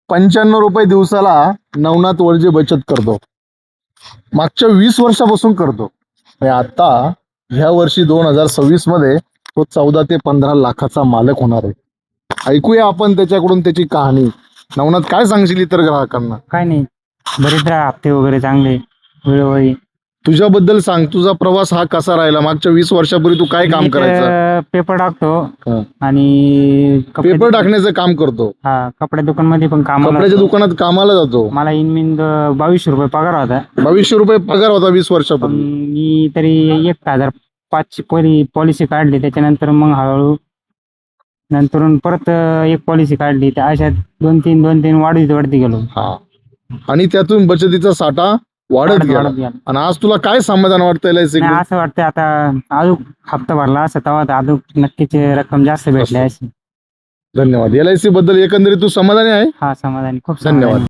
₹95 दिवसाला नवनाथ वळजे बचत करतो. मागच्या 20 वर्षापासून करतो. आणि आता ह्या वर्षी 2026 मध्ये तो 14 ते 15 लाखाचा मालक होणार आहे. ऐकूया आपण त्याच्याकडून त्याची कहाणी. नवनाथ, काय सांगशील इतर ग्राहकांना? काय नाही, बरेच हप्ते वगैरे चांगले वेळोवेळी. तुझ्याबद्दल सांग, तुझा प्रवास हा कसा राहिला? मागच्या 20 वर्षापूर्वी तू काय काम करायचा? पेपर टाकतो हा. आणि पेपर टाकण्याचं काम करतो. हा, कपड्या दुकानमध्ये पण काम. कपड्याच्या दुकानात कामाला जातो. मला इनमिन 2200 रुपये पगार होता. 2200 रुपये पगार होता 20 पण वर्षापूर्वी. मी तरी 1005ची पॉलिसी काढली. त्याच्यानंतर मग हळूहळू नंतरून परत एक पॉलिसी काढली. त्या अशा 2-3 वाढती गेलो. हा, आणि त्यातून बचतीचा साठा वाढत गेला. गेला. आणि आज तुला काय समाधान वाटतं LIC? नाही, असं वाटतं आता अजून हप्ता भरला असं तेव्हा अजून नक्कीच रक्कम जास्त भेटली अशी. धन्यवाद. LIC बद्दल एकंदरीत तू समाधानी आहे? हा, समाधानी, खूप धन्यवाद. समाधानी.